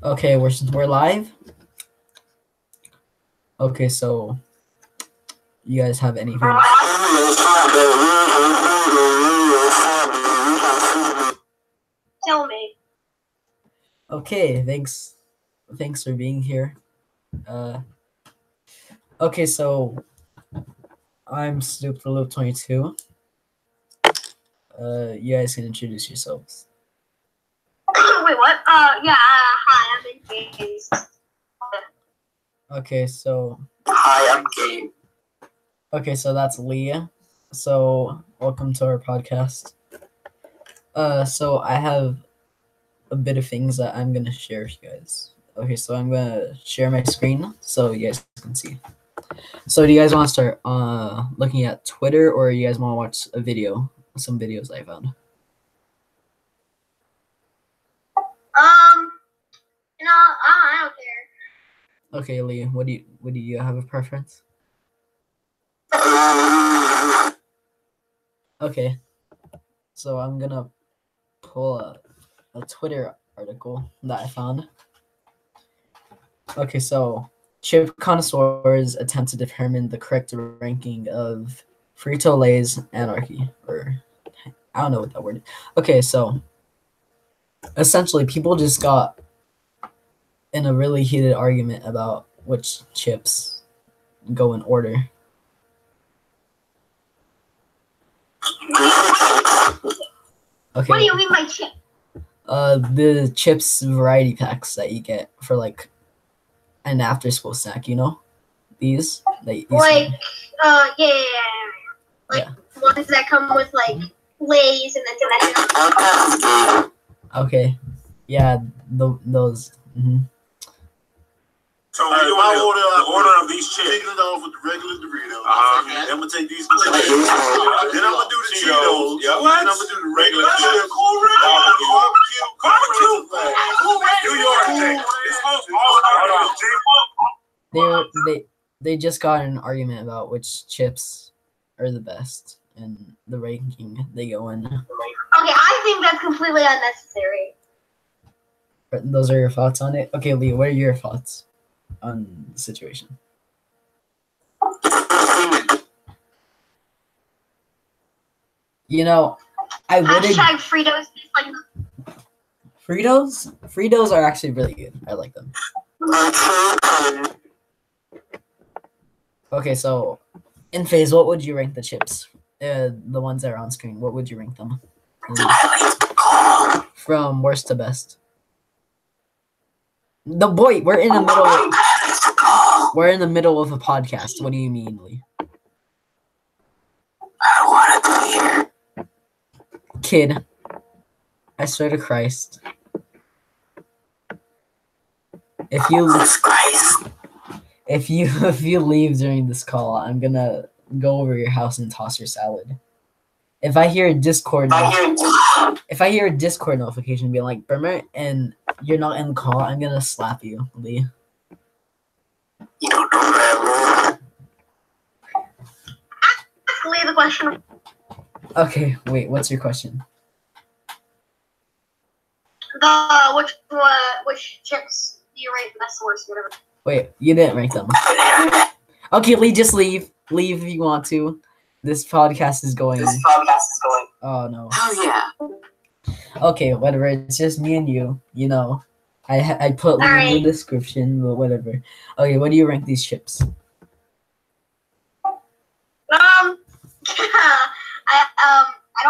Okay, we're live. Okay, so you guys have anything? Tell me. Okay, thanks for being here. Okay, so I'm Snoop the Loop 22. You guys can introduce yourselves. Wait, what? Yeah. Hi, I'm James. Okay, so Hi, I'm Gabe. okay, so that's Leah. So welcome to our podcast. So I have a bit of things that I'm gonna share with you guys. Okay, so I'm gonna share my screen so you guys can see. So do you guys want to start looking at Twitter, or you guys want to watch a video? Some videos I found. I don't care. Okay, Lee, what do you have a preference? Okay, so I'm gonna pull a Twitter article that I found. Okay, so chip connoisseurs attempt to determine the correct ranking of Frito-Lay's Anarchy, or I don't know what that word is. Okay, so essentially people just got in a really heated argument about which chips go in order. Okay. What do you mean by chip? The chips variety packs that you get for like an after school snack, you know? These like yeah. Like ones that come with like Lay's and then okay. Yeah, those. Mm-hmm. So the order of these chips. Taking it off with the regular Doritos. Then I'm gonna take these. Then I'm gonna do the Cheetos. Then I'm gonna do the regular chips. Barbecue. They just got in an argument about which chips are the best and the ranking they go in. Okay, I think that's completely unnecessary. Those are your thoughts on it? Okay, Lee, what are your thoughts on the situation? You know, I would hashtag Fritos. Fritos are actually really good. I like them. Okay, so in phase, what would you rank the chips? The ones that are on screen. What would you rank them? From worst to best. We're in the middle. We're in the middle of a podcast. What do you mean, Lee? I want to be here. Kid, I swear to Christ. If you leave during this call, I'm gonna go over your house and toss your salad. If I hear a Discord notification being like Brimmer and you're not in the call, I'm gonna slap you, Lee. You don't know that. Ask Lee the question. Okay, wait, what's your question? Which chips do you rate best, worst, whatever? Wait, you didn't rank them. Okay, Lee, just leave. Leave if you want to. This podcast is going. Oh no. Oh yeah. Okay, whatever. It's just me and you. You know, I put Lee in the description, but whatever. Okay, what do you rank these chips?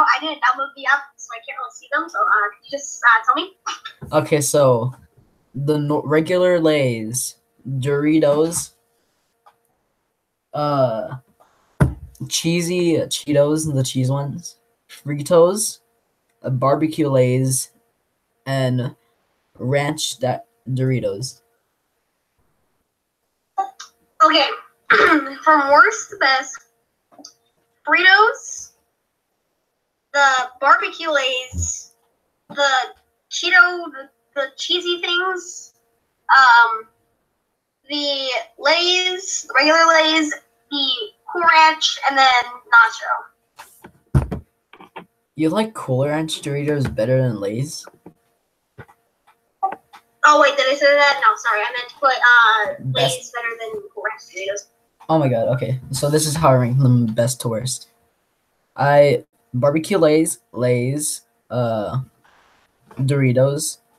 I didn't download the app, so I can't really see them. So can you just tell me? Okay, so the regular Lay's, Doritos, cheesy Cheetos, the cheese ones, Fritos, barbecue Lay's, and ranch Doritos. Okay, from worst to best, Fritos, the barbecue Lay's, the Cheeto, the cheesy things, the Lay's, the regular Lay's, the Cool Ranch, and then Nacho. You like Cool Ranch Doritos better than Lay's? Oh wait, did I say that? No, sorry. I meant to put Lay's better than Cool Ranch Doritos. Oh my god. Okay, so this is how I rank them best to worst. Barbecue Lay's, Doritos,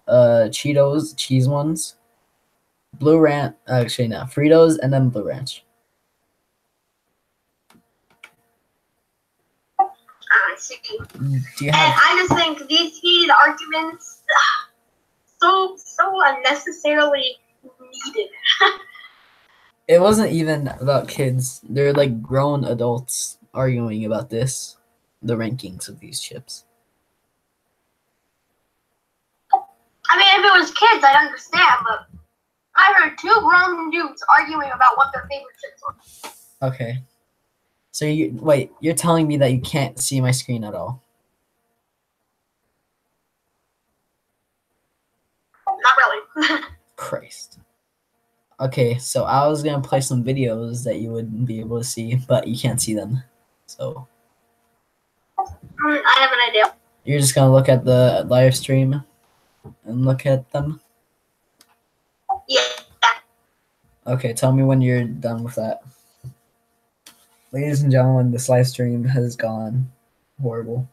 Cheetos, cheese ones, Blue Ranch. Actually, no, Fritos, and then Blue Ranch. I see. Do you And have? I just think these heated arguments so unnecessarily needed. It wasn't even about kids. They're like grown adults arguing about this, the rankings of these chips. I mean, if it was kids, I'd understand, but I heard two grown dudes arguing about what their favorite chips are. Okay. So you're telling me that you can't see my screen at all? Not really. Christ. Okay, so I was gonna play some videos that you would be able to see, but you can't see them. So I have an idea. you're just gonna look at the live stream and look at them? Yeah. Okay, tell me when you're done with that. Ladies and gentlemen, this live stream has gone horrible.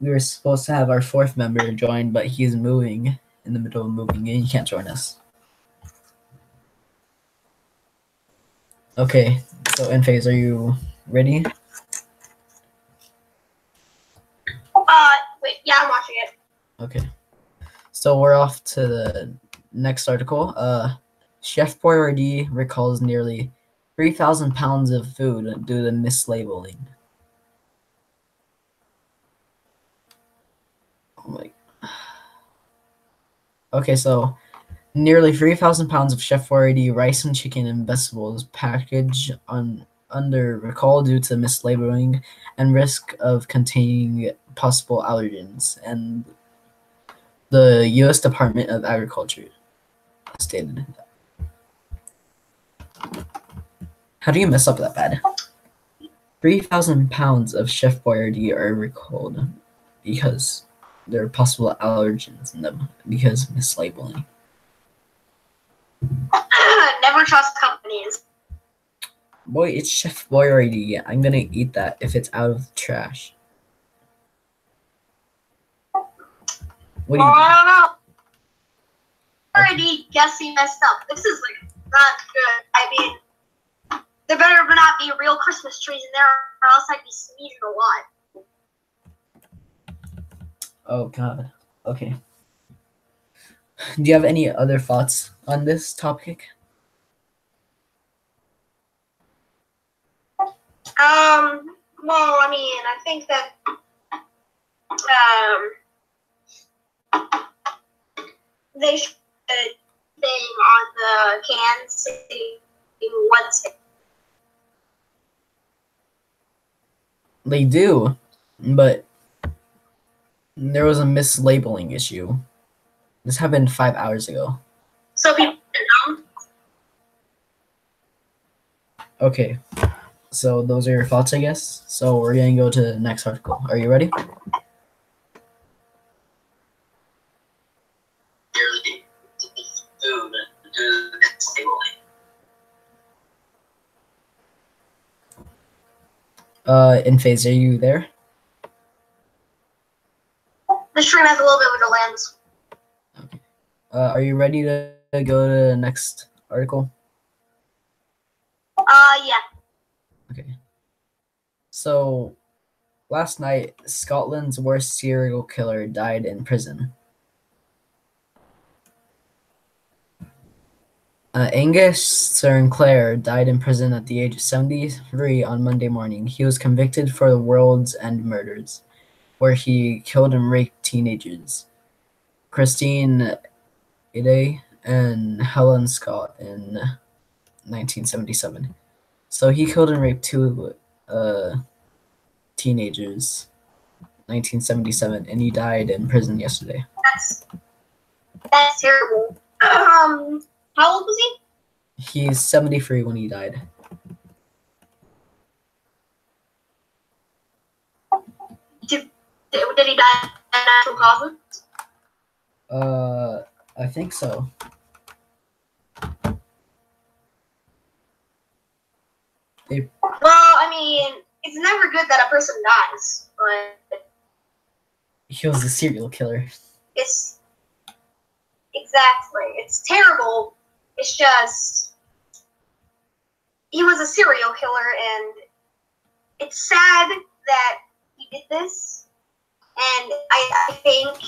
We were supposed to have our fourth member join, but he's moving in the middle of moving and he can't join us. Okay, so Enphase, are you ready? Wait, yeah, I'm watching it. Okay. So we're off to the next article. Chef Boyardee recalls nearly 3,000 pounds of food due to mislabeling. Oh my. Okay, so nearly 3,000 pounds of Chef Boyardee rice and chicken and vegetables packaged under recall due to mislabeling and risk of containing possible allergens, and the U.S. Department of Agriculture stated. How do you mess up that bad? 3,000 pounds of Chef Boyardee are recalled because there are possible allergens in them because of mislabeling. Never trust companies. Boy, it's Chef Boyardee. I'm gonna eat that if it's out of the trash. What do you? I don't know. Already guessing messed up. This is like not good. I mean, there better not be real Christmas trees in there, or else I'd be sneezing a lot. Oh God. Okay. Do you have any other thoughts on this topic? Well, I mean, I think that they should thing on the can saying what's it. They do, but there was a mislabeling issue. This happened 5 hours ago. So people know. Okay, so those are your thoughts, I guess. So we're gonna go to the next article. Are you ready? Enphase, are you there? The stream has a little bit of a delay on this. Okay. Are you ready to go to the next article? Yeah. Okay. So, last night, Scotland's worst serial killer died in prison. Angus Sinclair died in prison at the age of 73 on Monday morning. He was convicted for the World's End murders, where he killed and raped teenagers, Christine Ide and Helen Scott, in 1977. So he killed and raped two teenagers, 1977, and he died in prison yesterday. That's terrible. How old was he? He's 73 when he died. Did he die of natural causes? I think so. Well, I mean, it's never good that a person dies, but He was a serial killer. it's exactly. It's terrible. It's just he was a serial killer, and it's sad that he did this. And I think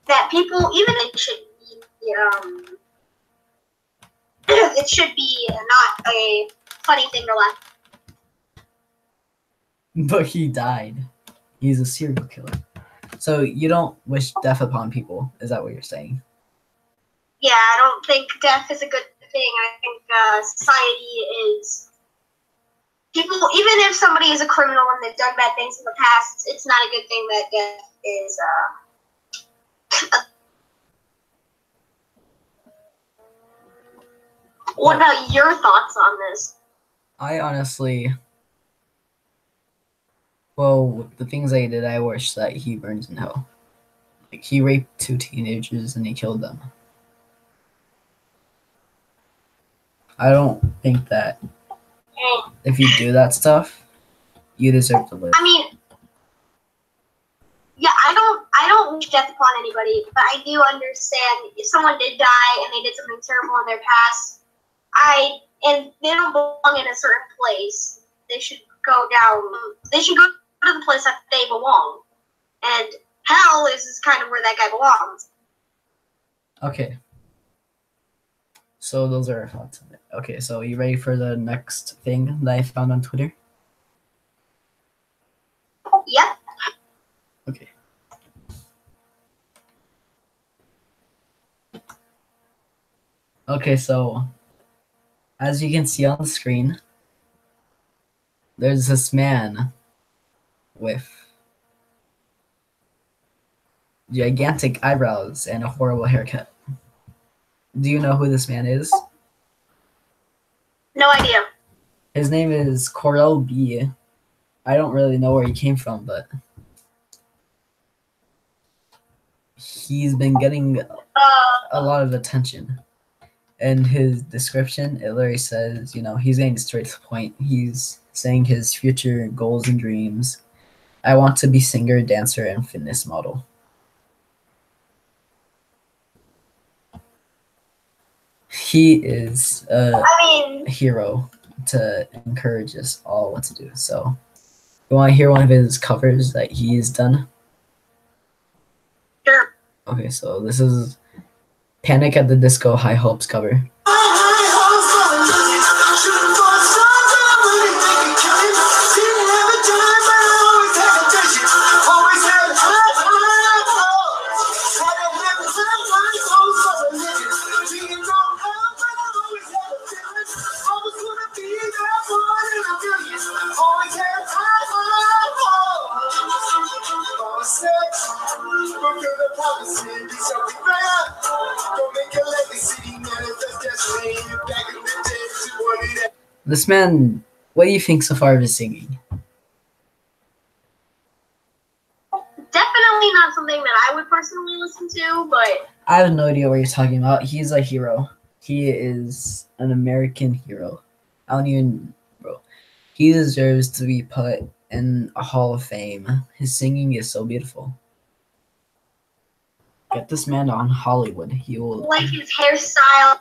that people, even it should be, it should be not a funny thing to laugh. But he died. He's a serial killer. So you don't wish death upon people. Is that what you're saying? Yeah, I don't think death is a good thing. I think society is people. Even if somebody is a criminal and they've done bad things in the past, it's not a good thing that death is. What about your thoughts on this? I honestly, well, the things I did, I wish that he burns in hell. Like, he raped 2 teenagers and he killed them. I don't think that if you do that stuff, you deserve to live. I mean, yeah, I don't wish death upon anybody, but I do understand if someone did die and they did something terrible in their past, and they don't belong in a certain place. They should go down. They should go to the place that they belong, and hell is kind of where that guy belongs. Okay. So those are our thoughts on it. Okay, so you ready for the next thing that I found on Twitter? Yep. Okay. Okay, so as you can see on the screen, there's this man with gigantic eyebrows and a horrible haircut. Do you know who this man is? No idea. His name is Corel B. I don't really know where he came from, but he's been getting a lot of attention. And his description, it literally says, you know, he's getting straight to the point. He's saying his future goals and dreams. I want to be singer, dancer, and fitness model. He is a hero to encourage us all what to do. So, you want to hear one of his covers that he's done? Sure. Okay, so this is Panic at the Disco High Hopes cover. This man, what do you think so far of his singing? Definitely not something that I would personally listen to, but I have no idea what you're talking about. He's a hero. He is an American hero. I don't even, bro. He deserves to be put in a Hall of Fame. His singing is so beautiful. Get this man on Hollywood. He will. like his hairstyle.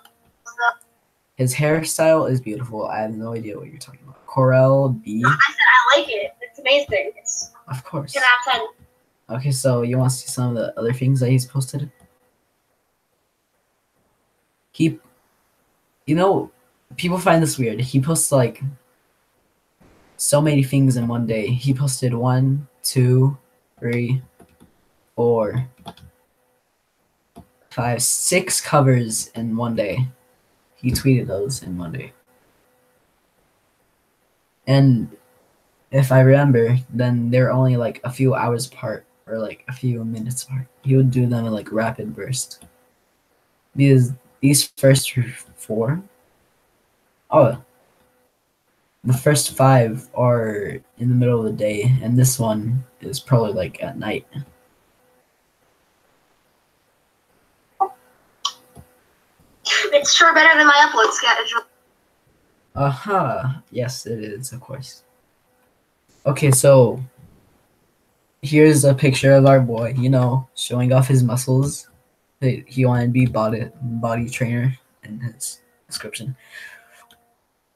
His hairstyle is beautiful. I have no idea what you're talking about. Corel B. I said I like it. It's amazing. It's Of course. 10 out of 10. Okay, so you want to see some of the other things that he's posted? You know, people find this weird. He posts like so many things in one day. He posted 1, 2, 3, 4, 5, 6 covers in one day. He tweeted those in one day. And if I remember, then they're only like a few hours apart or like a few minutes apart. He would do them in like rapid burst. Because these first 4, the first 5 are in the middle of the day, and this one is probably like at night. It's sure better than my upload schedule. Yes, it is, of course. Okay, so here's a picture of our boy, showing off his muscles. He wanted to be body trainer in his description.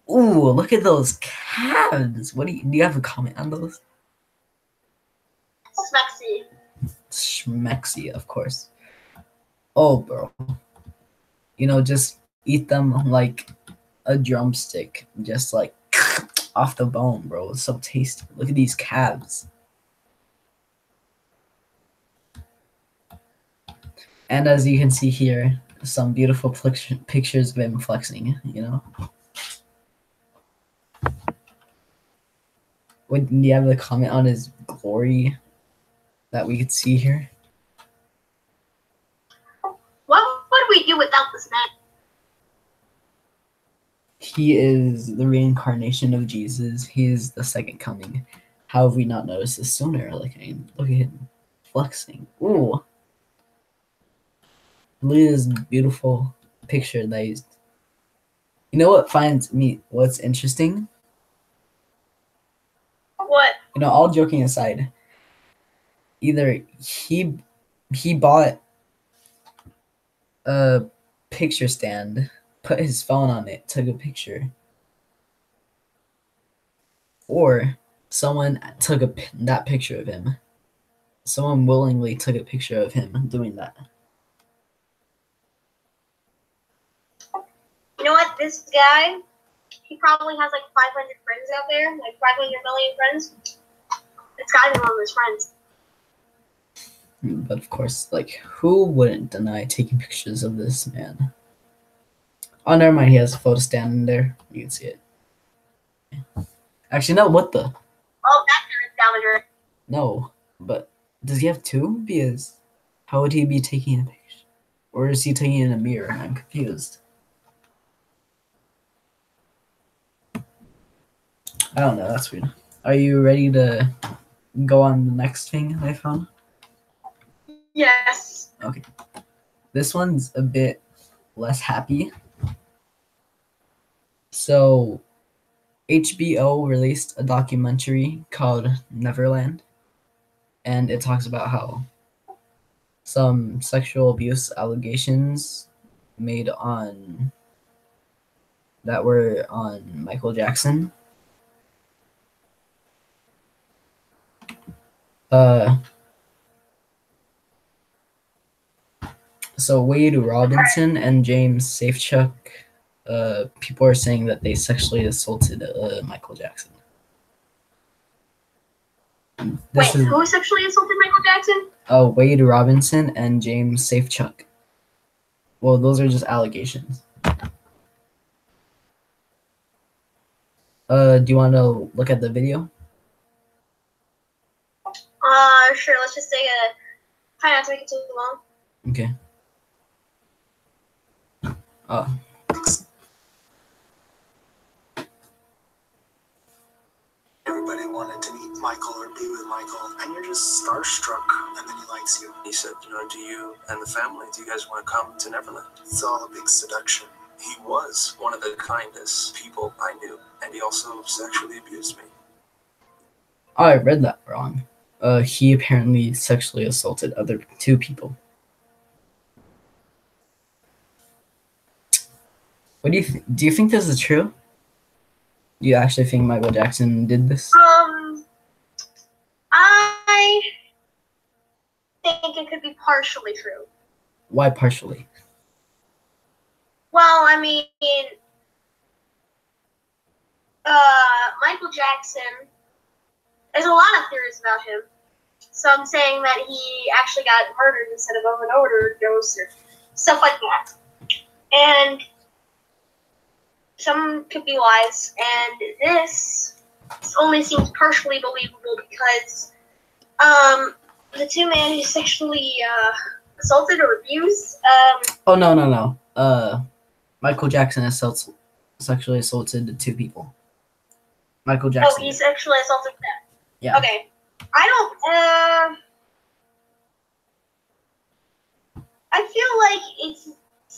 Ooh, look at those calves. Do you have a comment on those? Smexy. Schmexy, of course. Oh, bro. Just eat them like a drumstick. Just like off the bone, bro. It's so tasty. Look at these calves. And as you can see here, some beautiful pictures of him flexing, Do you have a comment on his glory that we could see here? What would we do without this man? He is the reincarnation of Jesus. He is the second coming. How have we not noticed this sooner? Look at him flexing. Ooh. Look at this beautiful picture that he's... You know what's interesting? What? All joking aside, either he bought a picture stand, put his phone on it, took a picture, or someone took that picture of him. Someone willingly took a picture of him doing that. You know what? This guy, he probably has like 500 friends out there, like 500 million friends. It's gotta be one of his friends. But of course, who wouldn't deny taking pictures of this man? Oh, never mind. He has a photo stand in there. You can see it. Actually, no. What the? Oh, that guy is down there. No, but does he have two? Because how would he be taking a picture? Or is he taking it in a mirror? I'm confused. I don't know. That's weird. Are you ready to go on the next thing I found? Yes. Okay. This one's a bit less happy. So, HBO released a documentary called Neverland, and it talks about how some sexual abuse allegations that were on Michael Jackson. So Wade Robinson and James Safechuck, people are saying that they sexually assaulted Michael Jackson. Who sexually assaulted Michael Jackson? Wade Robinson and James Safechuck. Well, those are just allegations. Do you want to look at the video? Sure. Let's just try not to make it too long. Okay. Everybody wanted to meet Michael or be with Michael, and you're just starstruck, and then he likes you. He said, do you and the family, do you guys want to come to Neverland? It's all a big seduction. He was one of the kindest people I knew, and he also sexually abused me. Oh, I read that wrong. He apparently sexually assaulted two people. What do you think? Do you think this is true? You actually think Michael Jackson did this? I think it could be partially true. Why partially? Well, I mean, Michael Jackson, there's a lot of theories about him. Some saying that he actually got murdered instead of an overdose or stuff like that. And some could be lies. And this only seems partially believable because the two men who sexually assaulted or abused. Oh, no. Michael Jackson sexually assaulted two people. Michael Jackson. Oh, he sexually assaulted them. Yeah. Okay. I feel like it's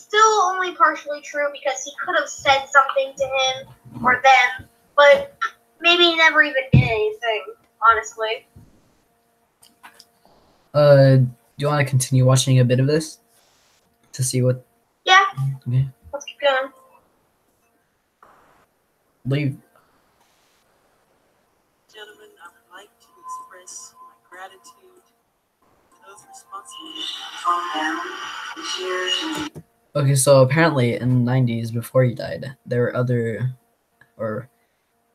still only partially true because he could have said something to him or them, but maybe he never even did anything, honestly. Do you want to continue watching a bit of this to see what? Yeah. Okay. Let's keep going. Leave. Gentlemen, I would like to express my gratitude to those responsible. Okay, so apparently in the 90s, before he died, there were other, or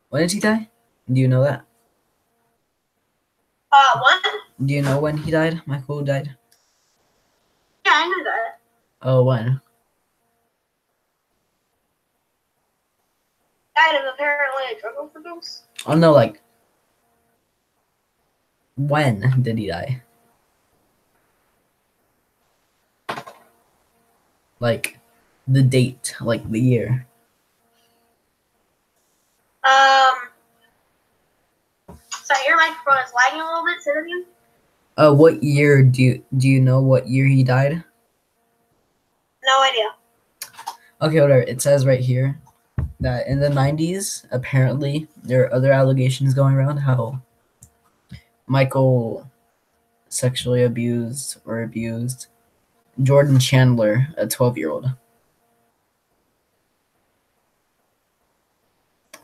when did he die? Do you know that? What? Do you know when he died? Michael died? Yeah, I knew that. Oh, when? Died of apparently a drug overdose. Oh no, like, when did he die? Like, the date, like the year. Sorry, your microphone is lagging a little bit. Say that again. What year do you know what year he died? No idea. Okay, whatever. It says right here that in the 90s, apparently there are other allegations going around how Michael sexually abused Jordan Chandler, a 12-year-old.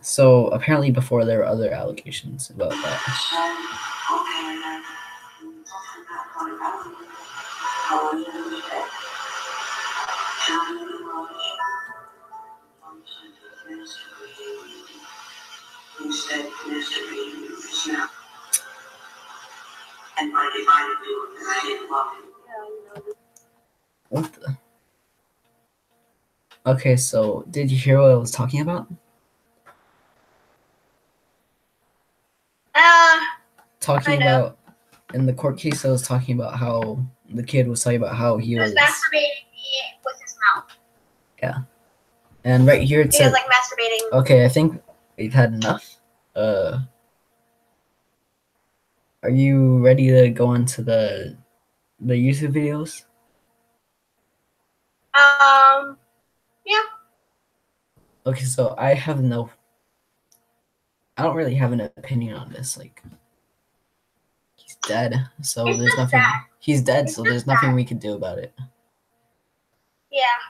So apparently before there were other allegations about that. What the? Okay, so did you hear what I was talking about? Talking about in the court case, I was talking about how the kid was talking about how he was masturbating with his mouth. Yeah, and right here it He says was like masturbating. Okay, I think we've had enough. Are you ready to go on to the YouTube videos? Yeah. Okay, so I don't really have an opinion on this. Like, he's dead, so It's there's just nothing. that. He's dead, It's so just there's nothing that. we can do about it. Yeah.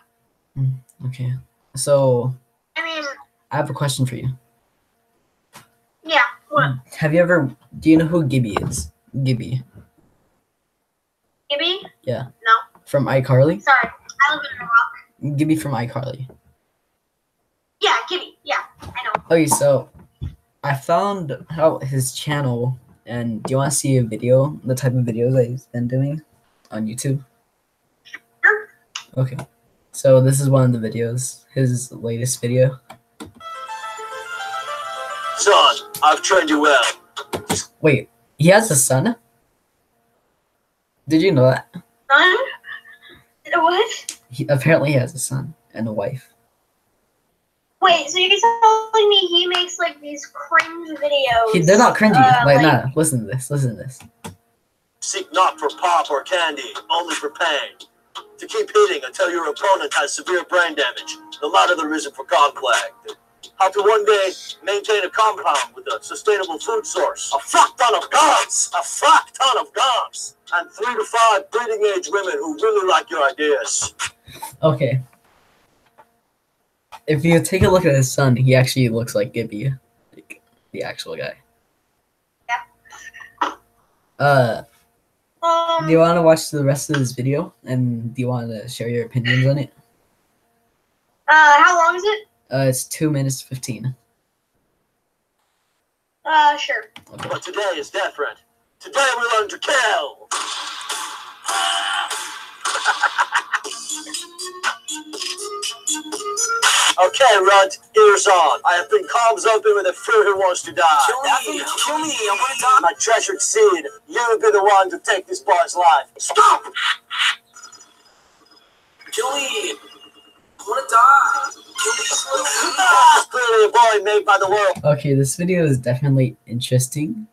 Okay, so I mean, I have a question for you. yeah. What? Do you know who Gibby is? Gibby. Gibby? Yeah. No. From iCarly? Sorry, I live in a rock. Gibby from iCarly. Yeah, Gibby. Yeah, I know. Okay, so I found out his channel, and do you want to see a video, the type of videos that he's been doing on YouTube? Sure. Okay, so this is one of the videos, his latest video. Son, I've trained you well. Wait, he has a son? Did you know that? Son? What? Apparently he has a son and a wife. Wait, so you're telling me he makes like these cringe videos? They're not cringy. like, listen to this. Seek not for pop or candy, only for pain. To keep hitting until your opponent has severe brain damage, no matter the reason for conflict. How to one day maintain a compound with a sustainable food source. A fuck ton of guns! A fuck ton of guns! And 3 to 5 breeding age women who really like your ideas. Okay. If you take a look at his son, he actually looks like Gibby, like the actual guy. Yeah. Do you want to watch the rest of this video, and do you want to share your opinions on it? How long is it? It's 2 minutes 15. Sure. Okay. But today is different. Today we learn to kill. Okay, Runt, ears on. I have been calms open with a fruit who wants to die. Kill me, I want to die. My treasured seed, you be the one to take this boy's life. Stop! Kill me. I want to die. Kill me slowly. Clearly a boy made by the world. Okay, this video is definitely interesting.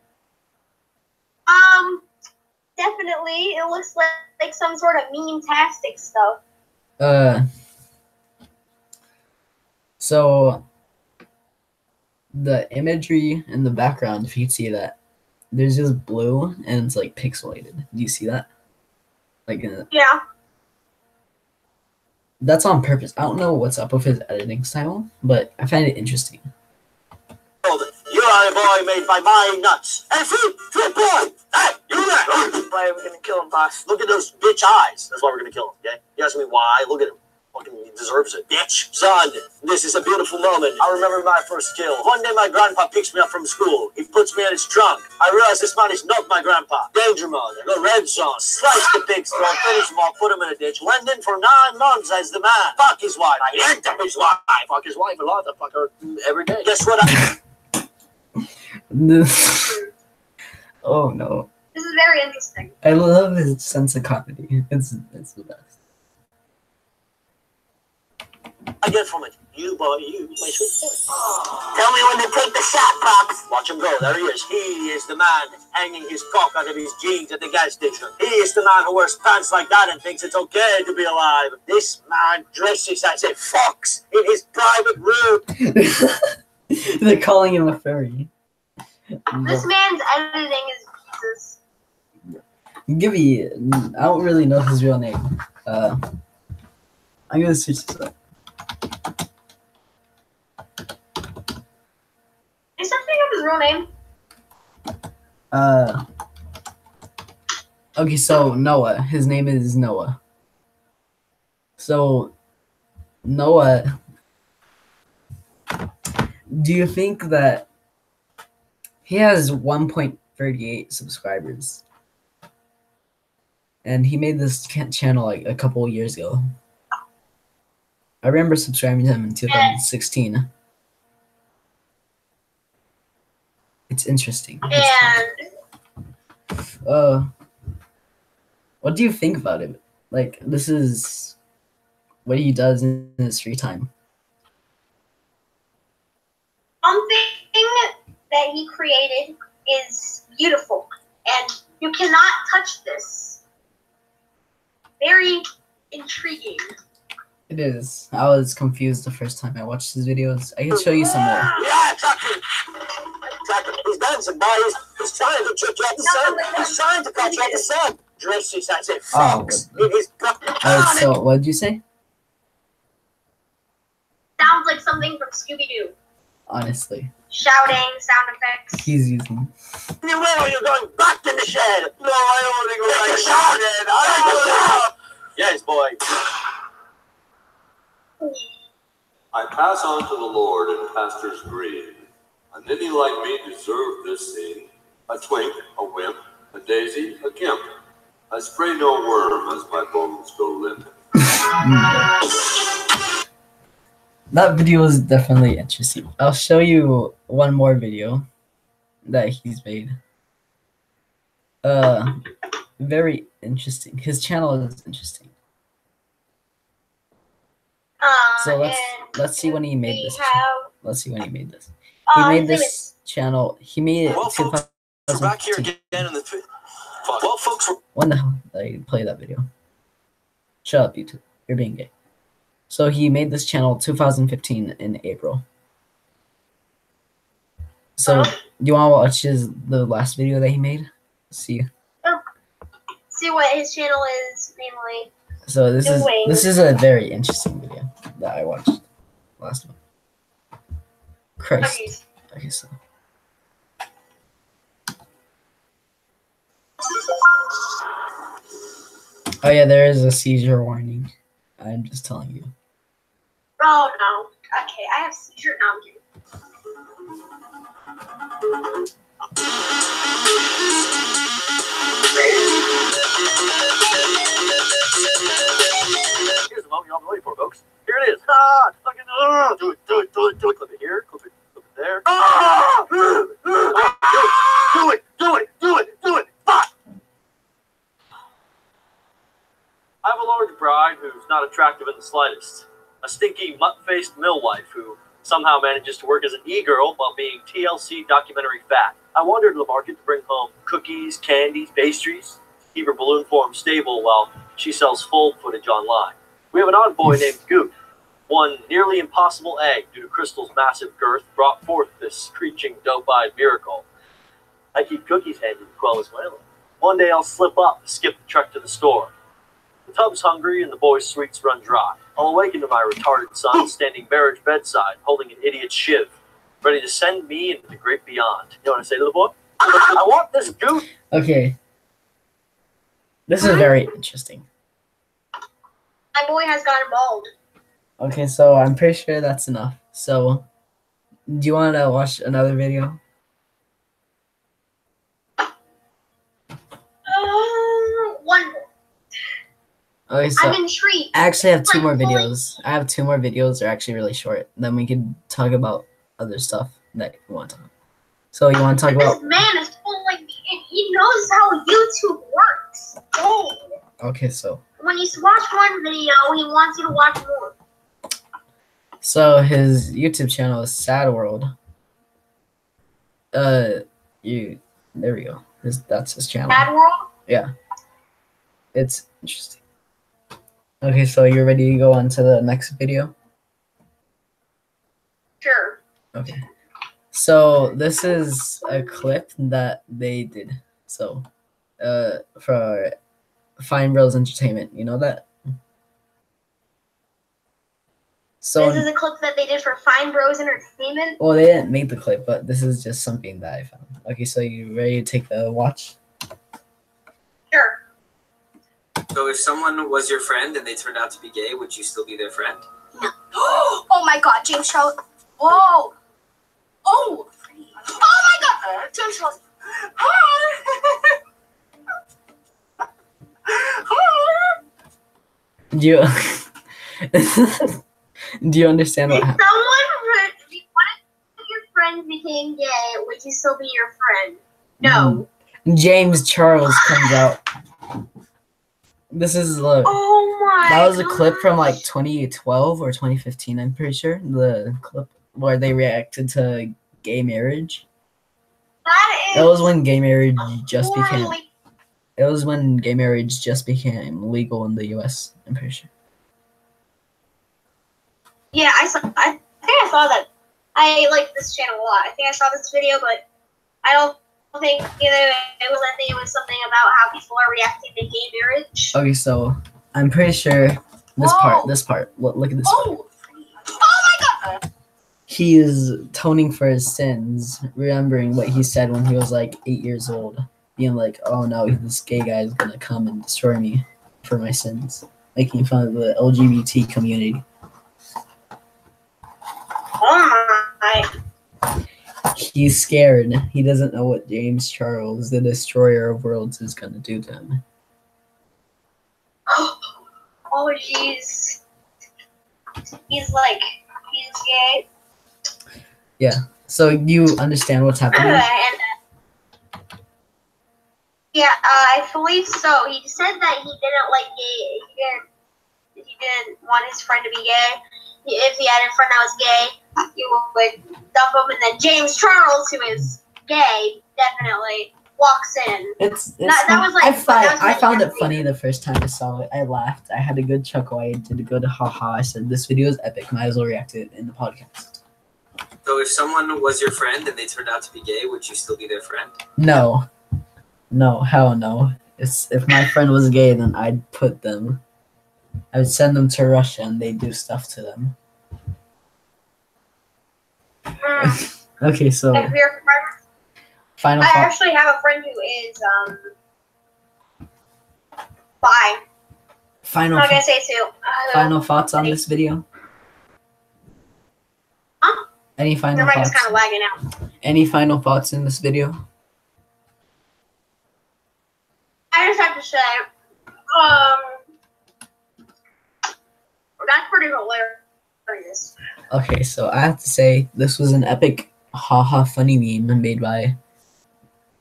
Definitely. It looks like some sort of meme-tastic stuff. So the imagery in the background, if you see that, there's just blue and it's like pixelated. Do you see that? Like Yeah. that's on purpose. I don't know what's up with his editing style, but I find it interesting. You are a boy made by my nuts. Hey, flip boy! Hey, you there! Why are we gonna kill him, boss? Look at those bitch eyes. That's why we're gonna kill him, okay? You ask me why? Look at him. Fucking he deserves it, bitch. Son, this is a beautiful moment. I remember my first kill. One day my grandpa picks me up from school. He puts me in his trunk. I realize this man is not my grandpa. Danger mode. I go red zone. Slice the pig's throat. Finish him off. Put him in a ditch. Went in for 9 months as the man. Fuck his wife. I enter his wife. Fuck his wife a lot. I fuck her every day. Guess what? Oh no. This is very interesting. I love his sense of comedy. It's the best. I get from it. You, boy, you, my sweet boy. Tell me when to take the shot, Pops. Watch him go. There he is. He is the man hanging his cock out of his jeans at the gas station. He is the man who wears pants like that and thinks it's okay to be alive. This man dresses as a fox in his private room. They're calling him a furry. This man's editing is Jesus. Gibby, I don't really know his real name. I'm gonna search this up. Is something of his real name? Okay, so Noah. His name is Noah. So, Noah, do you think that he has 1.38 subscribers? And he made this channel like a couple of years ago. I remember subscribing to him in 2016. It's interesting. What do you think about it? Like, this is what he does in his free time. Something that he created is beautiful, and you cannot touch this. Very intriguing. It is. I was confused the first time I watched his videos. I can show you some more. Yeah, exactly. He's dancing, boys. He's trying to trick you out the sun. He's trying to catch you out the sun. Dresses as a fox. Alright, so what did you say? Sounds like something from Scooby-Doo. Honestly. Shouting, sound effects. He's using. You will, you're going back in the shed. No, I don't want to go back in the shed. I don't. Yes, boy. I pass on to the Lord in pastor's green. A ninny like me deserved this scene. A twink, a wimp, a daisy, a gimp. I spray no worm as my bones go limp. That video is definitely interesting. I'll show you one more video that he's made. Very interesting. His channel is interesting. So let's see when he made this. Let's see when he made this. He made this channel. He made it. Well, folks, we're back here again in the. Well, folks, when the hell did I play that video? Shut up, YouTube. You're being gay. So he made this channel 2015 in April. So you want to watch the last video that he made? See what his channel is mainly. So this is a very interesting video that I watched last one. Christ. Okay, so. Oh yeah, there is a seizure warning. I'm just telling you. Oh no. Okay, I have seizure now. here's the moment you're all waiting for, folks. Here it is. Fucking, do it. Clip it here. Clip it there. Do it. Fuck. I have a large bride who's not attractive in the slightest. A stinky, mutt-faced millwife who somehow manages to work as an e-girl while being TLC documentary fat. I wandered to the market to bring home cookies, candies, pastries, keep her balloon form stable while she sells full footage online. We have an odd boy named Goot. One nearly impossible egg, due to Crystal's massive girth, brought forth this screeching, dope-eyed miracle. I keep cookies handy to quell his wailing. One day I'll slip up, skip the trek to the store. The tub's hungry and the boys' sweets run dry. I'll awaken to my retarded son standing marriage bedside, holding an idiot shiv, ready to send me into the great beyond. You know what I say to the boy? I want this goose. Okay. This is very interesting. My boy has gotten bald. Okay, so I'm pretty sure that's enough. So, do you want to watch another video? One more. Okay, so I'm intrigued. I actually have two more Like, videos. I have two more videos. They're actually really short. Then we can talk about other stuff that you want to talk. So you want to talk about? This man is full like me, and he knows how YouTube works. Dang. Okay, so When you watch one video, he wants you to watch more. his YouTube channel is Sad World. There we go. That's his channel. Bad World? Yeah. It's interesting. Okay, so you're ready to go on to the next video? Sure. Okay. So this is a clip that they did. So, for Fine Bros Entertainment, you know that? So, This is a clip that they did for Fine Bros Entertainment. well, they didn't make the clip, but this is just something that I found. Okay, so you ready to take the watch? Sure. So if someone was your friend and they turned out to be gay, would you still be their friend? No. Oh my God, James Charles. Whoa. Oh. Oh my God, James Charles. Do you do you understand If what happened? if one of your friends became gay, would you still be your friend? No. James Charles comes out. This is look. Oh my. That was a clip from like gosh. 2012 or 2015, I'm pretty sure. The clip where they reacted to gay marriage. That was when gay marriage just became. horribly- It was when gay marriage just became legal in the U.S. I'm pretty sure. Yeah, I think I saw that. I like this channel a lot. I think I saw this video, but I don't think either it was. I think it was something about how people are reacting to gay marriage. Okay, so I'm pretty sure this part. Look at this part. Oh! Oh my God! He is atoning for his sins, remembering what he said when he was like 8 years old, being like, "Oh no, this gay guy is gonna come and destroy me for my sins," making fun of the LGBT community. Oh my! He's scared. He doesn't know what James Charles, the destroyer of worlds, is gonna do to him. Oh jeez. He's gay. So you understand what's happening? Yeah, I believe so. He said that he didn't like gay. He didn't want his friend to be gay. If he had a friend that was gay, he would dump him. And then James Charles, who is gay, definitely walks in. It's That was like- I found it funny the first time I saw it. I laughed. I had a good chuckle. I did a good haha. I said, "This video is epic. Might as well react to it in the podcast." So if someone was your friend and they turned out to be gay, would you still be their friend? No, hell no. If my friend was gay, then I'd put them. I would send them to Russia and they'd do stuff to them. Okay, so If you're a friend, final I thought. actually have a friend who is bi. Final I'm not gonna say two. final thoughts on this video. Huh? Any final Your mic is thoughts? kind of lagging out. Any final thoughts in this video? I just have to say, that's pretty hilarious. Okay, so I have to say this was an epic haha funny meme made by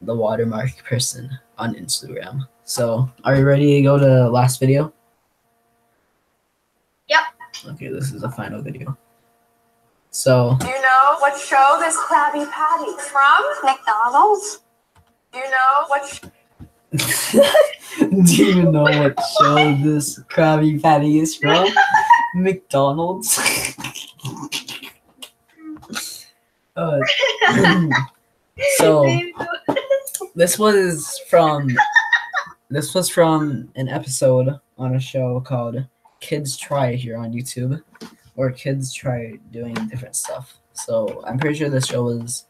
the watermark person on Instagram. So are you ready to go to the last video? Yep. Okay, this is the final video. So Do you know what show this Krabby Patty is from? McDonald's. Do you know what do you know what show this Krabby Patty is from? McDonald's. Uh, so this was from an episode on a show called Kids Try here on YouTube, where kids try doing different stuff. So I'm pretty sure this show was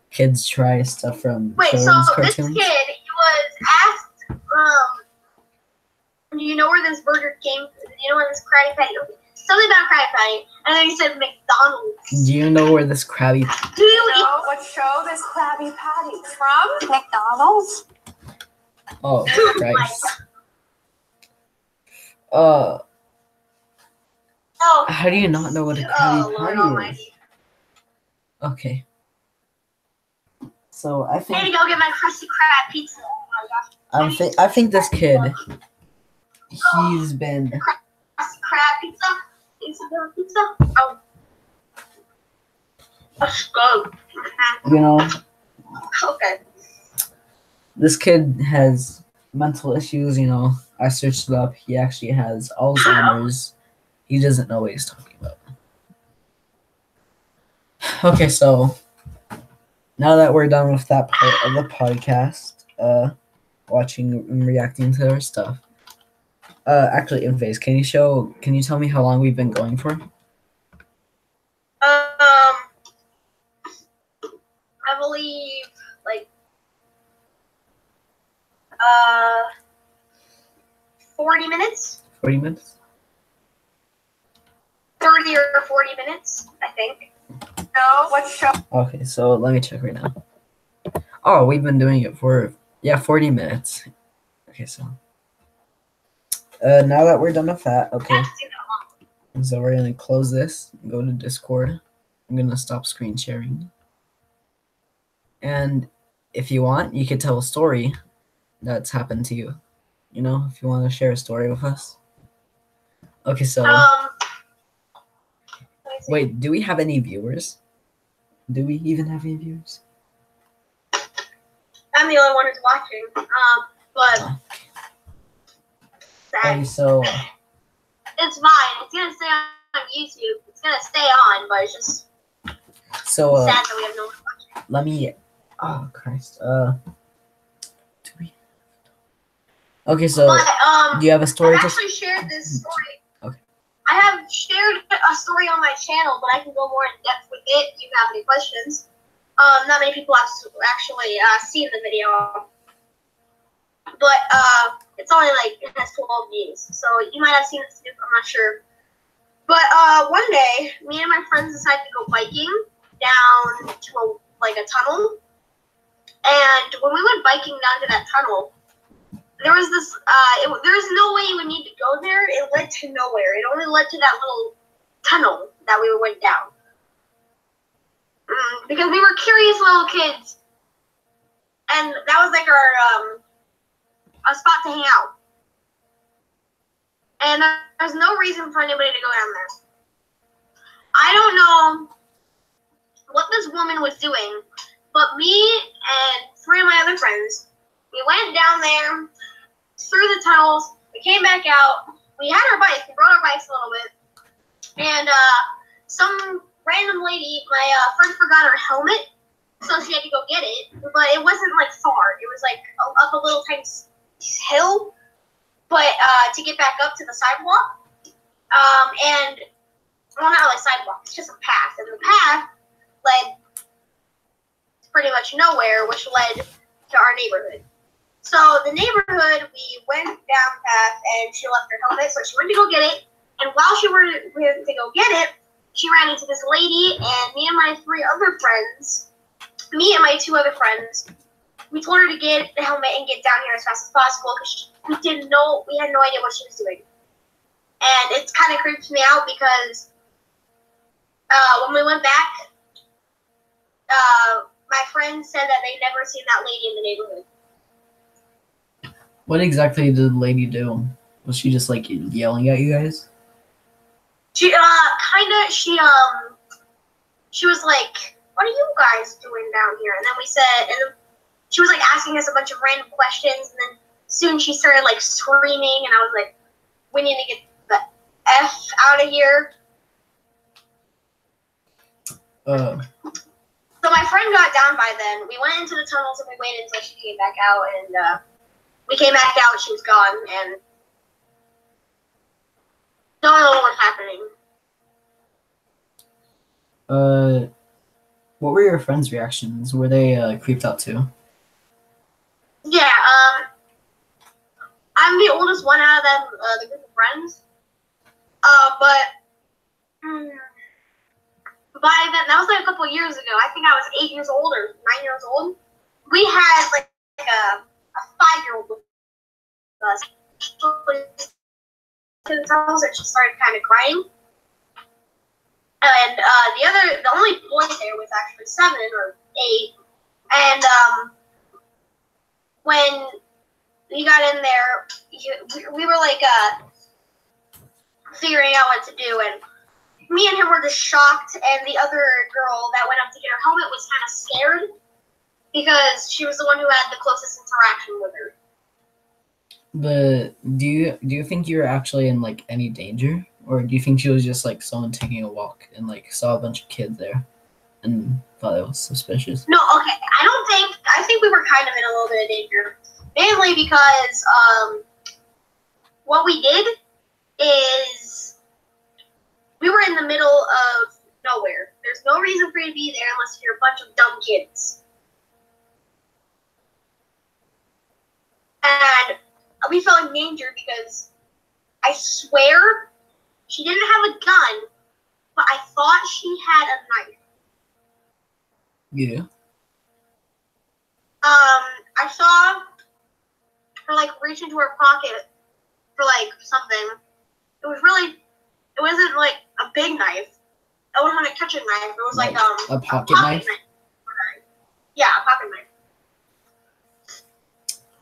kids try stuff from Wait, so children's this cartoons. kid, he was asked, do you know where this burger came from? Do you know where this Krabby Patty? Something about Krabby Patty. And then he said McDonald's. Do you know where this Krabby? Do you know what show this Krabby Patty from? McDonald's. Oh, Christ. Oh. How do you not know what a Krabby Patty Almighty. is? Okay. So I I need to think go get my Krusty Krab pizza. Oh my gosh. I think this kid, he's been. Krusty Krab pizza. Pizza. Oh. That's good. You know, Okay. this kid has mental issues. You know, I searched it up. He actually has Alzheimer's. He doesn't know what he's talking about. Okay, so now that we're done with that part of the podcast, watching and reacting to our stuff. Actually, Inface, can you tell me how long we've been going for? I believe like 40 minutes. 40 minutes? 30 or 40 minutes, I think. No, what show? Okay, so let me check right now. Oh, we've been doing it for 40 minutes. Okay, so now that we're done with that, okay. So we're gonna close this, go to Discord. I'm gonna stop screen sharing. And if you want, you could tell a story that's happened to you. You know, if you want to share a story with us. Okay, so wait, do we have any viewers? Do we even have any viewers? I'm the only one who's watching. But Okay, so it's fine. It's gonna stay on YouTube. It's gonna stay on, but it's just so sad that we have no one watching. let me. Oh Christ. Do we? Okay, so But do you have a story? I To... actually shared this story. Okay. I have shared a story on my channel, but I can go more in depth with it if you have any questions. Not many people have actually seen the video, but it's only like it has 12 views, so you might have seen it too. I'm not sure. But one day, me and my friends decided to go biking down to a tunnel, and when we went biking down to that tunnel, there was this. There's no way you would need to go there. It led to nowhere. It only led to that little tunnel that we went down. Because we were curious little kids, and that was like our a spot to hang out. And there's no reason for anybody to go down there. I don't know what this woman was doing, but me and 3 of my other friends, we went down there through the tunnels. We came back out. We had our bikes. We rode our bikes a little bit, and some random lady, my friend forgot her helmet, so she had to go get it. But it wasn't like far. It was like up a little tiny hill, but to get back up to the sidewalk. And well, not like sidewalk. It's just a path, and the path led pretty much nowhere, which led to our neighborhood. So the neighborhood, we went down the path, and she left her helmet, so she went to go get it. And while she went to go get it, she ran into this lady, and me and my 2 other friends, we told her to get the helmet and get down here as fast as possible because we had no idea what she was doing. And it kind of creeps me out because when we went back, my friend said that they'd never seen that lady in the neighborhood. What exactly did the lady do? Was she just like yelling at you guys? She she was like, "What are you guys doing down here?" And then we said, and then she was like asking us a bunch of random questions, and then soon she started like screaming, and I was like, "We need to get the F out of here." So So my friend got down by then. We went into the tunnels and we waited until she came back out. And we came back out. She was gone. And don't know what was happening. What were your friends' reactions? Were they creeped out too? Yeah. I'm the oldest one out of them, the group of friends. But by then, that was like a couple years ago. I think I was 8 years old or 9 years old. We had like a 5-year-old with us. To the tunnels, and she started kind of crying. And the only boy there was actually 7 or 8. And when we got in there, we were like figuring out what to do, and me and him were just shocked, and the other girl that went up to get her helmet was kind of scared because she was the one who had the closest interaction with her. But do you think you were actually in like any danger, or do you think she was just like someone taking a walk and like saw a bunch of kids there and thought it was suspicious? No, okay. I think we were kind of in a little bit of danger, mainly because what we did is we were in the middle of nowhere. There's no reason for you to be there unless you're a bunch of dumb kids. And we felt in danger because I swear she didn't have a gun, but I thought she had a knife. Yeah. I saw her like reach into her pocket for like something. It wasn't like a big knife. I wasn't a kitchen knife. It was like a pocket knife. Yeah, a pocket knife.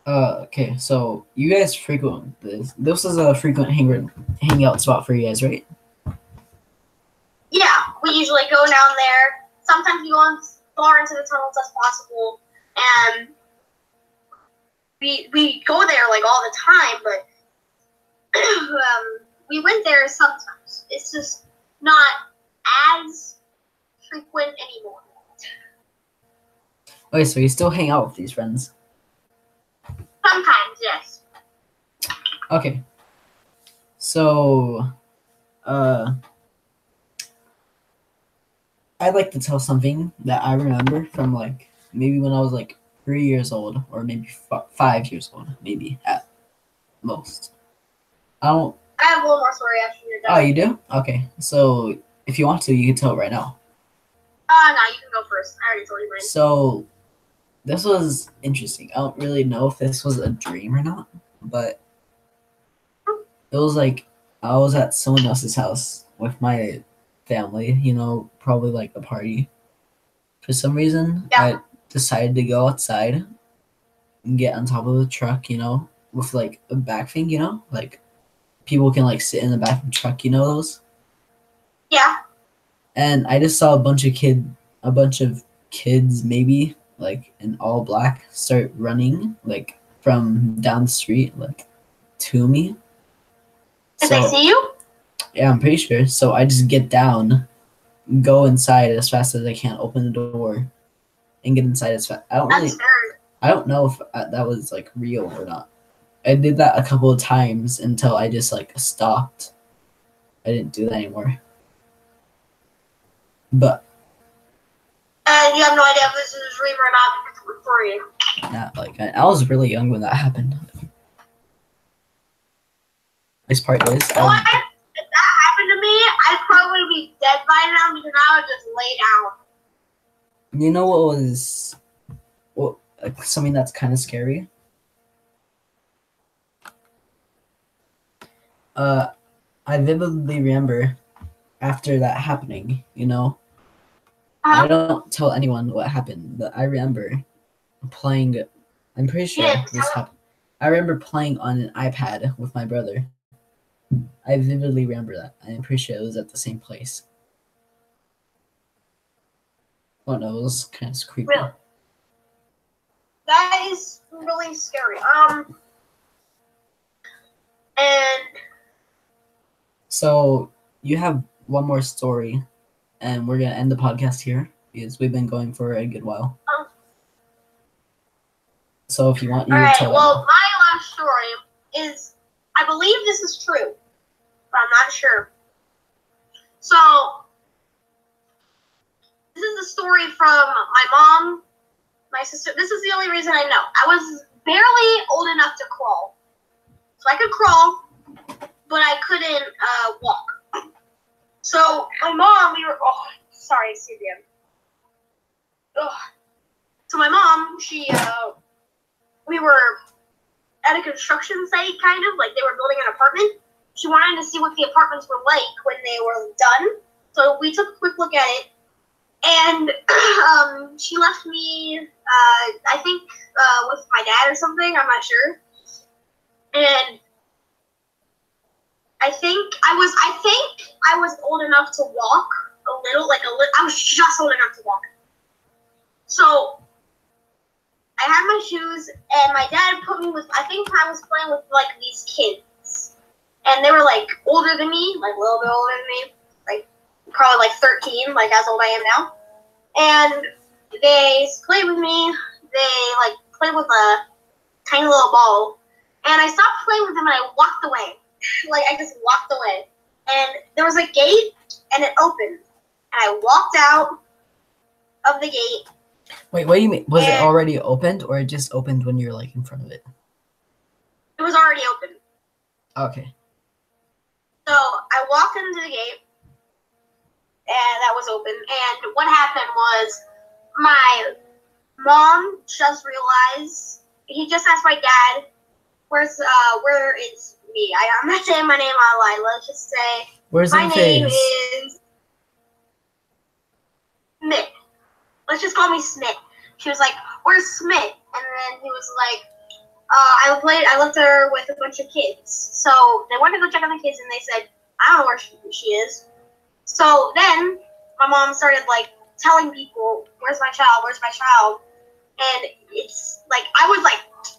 Okay, so you guys frequent this. This is a frequent hangout spot for you guys, right? Yeah, we usually go down there. Sometimes we go as far into the tunnels as possible, and we go there like all the time. But we went there sometimes. It's just not as frequent anymore. Okay, so you still hang out with these friends? Sometimes, yes. Okay. So, I'd like to tell something that I remember from like maybe when I was like 3 years old, or maybe 5 years old, maybe at most. I have one more story after you're done. Oh, you do? Okay. So if you want to, you can tell it right now. No, you can go first. I already told you mine. So this was interesting. I don't really know if this was a dream or not, but it was like I was at someone else's house with my family, probably like a party. For some reason, Yeah. I decided to go outside and get on top of the truck, with like a back thing, like people can like sit in the back of the truck, those? Yeah. And I just saw a bunch of kids, maybe like in all black, start running like from down the street, like to me. Did they see you? Yeah, I'm pretty sure. So I just get down, go inside as fast as I can, open the door, and get inside as fast. I don't know if that was like real or not. I did that a couple of times until I just like stopped. I didn't do that anymore. But you have no idea if this is a dream or not because it was for you. not like I was really young when that happened. This part is. If that happened to me, I'd probably be dead by now because I would just lay down. You know what was something that's kind of scary? I vividly remember after that happening, I don't tell anyone what happened, but I remember playing. I'm pretty sure this happened. I remember playing on an iPad with my brother. I vividly remember that. I'm pretty sure it was at the same place. Oh no, it was kind of creepy. Really? That is really scary. And so you have one more story, and we're gonna end the podcast here. because we've been going for a good while. Oh. So if you want, you All can right. tell it Well, now. my last story is, I believe this is true, but I'm not sure. So this is a story from my mom, my sister. This is the only reason I know. I was barely old enough to crawl, so I could crawl, but I couldn't walk. So my mom, sorry, Sylvia. So my mom, we were at a construction site, kind of, like they were building an apartment. She wanted to see what the apartments were like when they were done. So we took a quick look at it, and she left me, I think, with my dad or something. I'm not sure. And I think I was old enough to walk a little. I was just old enough to walk. So I had my shoes, and my dad put me with, I think I was playing with, like, these kids. And they were, like, older than me, like, a little bit older than me. Like, probably, like, 13, like, as old I am now. And they played with me. They, like, played with a tiny little ball. And I stopped playing with them, and I walked away. Like, I just walked away. And there was a gate, and it opened. And I walked out of the gate. Wait, what do you mean? Was it already opened, or it just opened when you're like in front of it? It was already open. Okay. So I walked into the gate, and that was open. And what happened was my mom just realized, he just asked my dad, where is me? I'm not saying my name out loud. Let's just say Where's my name face? is Smith. Let's just call me Smith. She was like, "Where's Smith?" And then he was like, I left her with a bunch of kids. So they wanted to go check on the kids, and they said, "I don't know where she is." So then my mom started like telling people, "Where's my child? Where's my child?" And it's like I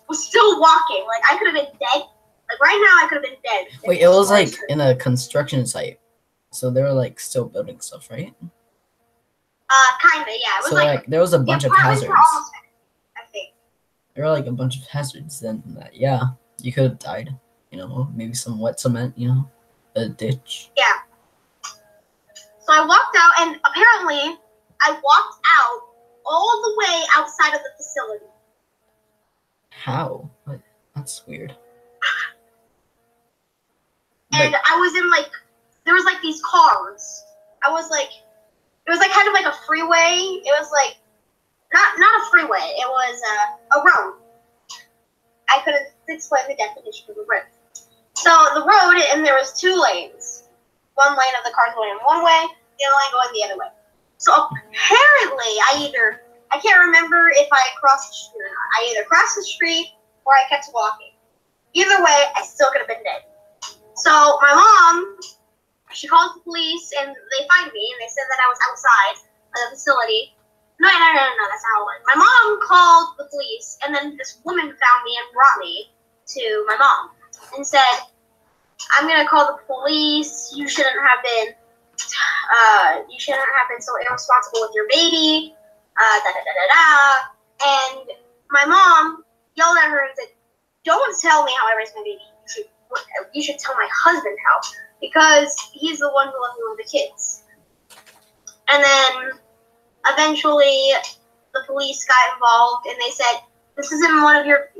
was still walking. Like I could have been dead. Like right now, I could have been dead. Wait, it was like in a construction site, so they were like still building stuff, right? Kinda, yeah. It was So like there was a bunch of apartments hazards. were almost finished, I think. There were like a bunch of hazards. Then that, yeah, you could have died. You know, maybe some wet cement. You know, a ditch. Yeah. So I walked out, and apparently I walked out all the way outside of the facility. How? What? That's weird. And But I was in like, there was like these cars. It was like kind of like a freeway. It was like, not a freeway. It was a road. I couldn't explain the definition of a road. So the road, and there was two lanes. One lane of the cars going in one way, the other lane going the other way. So apparently, I can't remember if I crossed the street or not. I either crossed the street or I kept walking. Either way, I still could have been dead. So my mom, she called the police, and they find me, and they said that I was outside of the facility. No, that's not how it went. My mom called the police, and then this woman found me and brought me to my mom and said, "I'm gonna call the police. You shouldn't have been so irresponsible with your baby." And my mom yelled at her and said, "Don't tell me how I raised my baby. You should tell my husband how, because he's the one who left me with the kids." And then eventually the police got involved, and they said, "This isn't none of your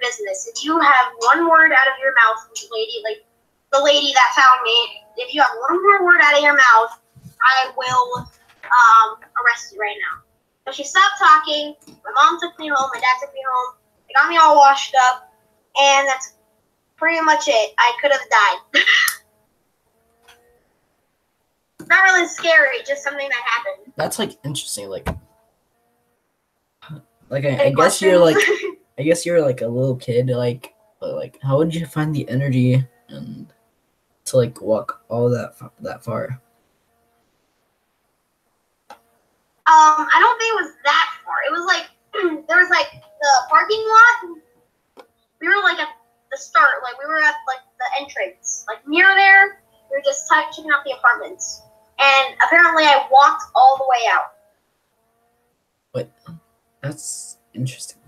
business. If you have one word out of your mouth, lady, like the lady that found me, if you have one more word out of your mouth, I will arrest you right now." So she stopped talking. My mom took me home. My dad took me home. They got me all washed up, and that's pretty much it. I could have died. Not really scary, just something that happened. that's like interesting. Like I Any guess you're like, questions? I guess you're like a little kid. Like, but like, how would you find the energy and to like walk all that far? I don't think it was that far. It was like there was like the parking lot. We were like at the start, like we were at like the entrance, like near there. We were just checking out the apartments, and apparently I walked all the way out. That's interesting.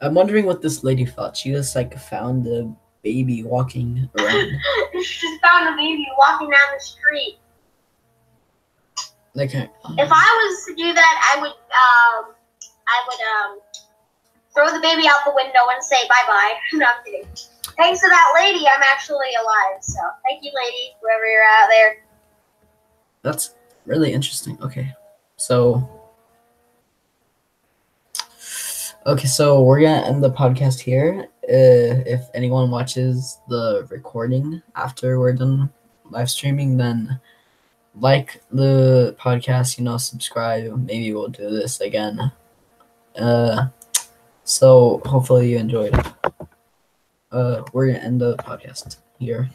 I'm wondering what this lady thought. She just like found a baby walking around. She just found a baby walking down the street. Like, If I was to do that, I would throw the baby out the window and say bye-bye. No, I'm kidding. Thanks to that lady, I'm actually alive. So thank you, lady, whoever you're out there. that's really interesting. Okay, so we're gonna end the podcast here. If anyone watches the recording after we're done live streaming, then like the podcast, subscribe. Maybe we'll do this again. So hopefully you enjoyed. We're gonna end the podcast here,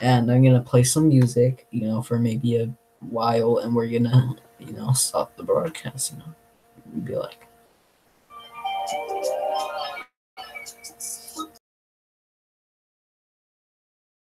and I'm gonna play some music, for maybe a while, and we're gonna, stop the broadcast. Be like.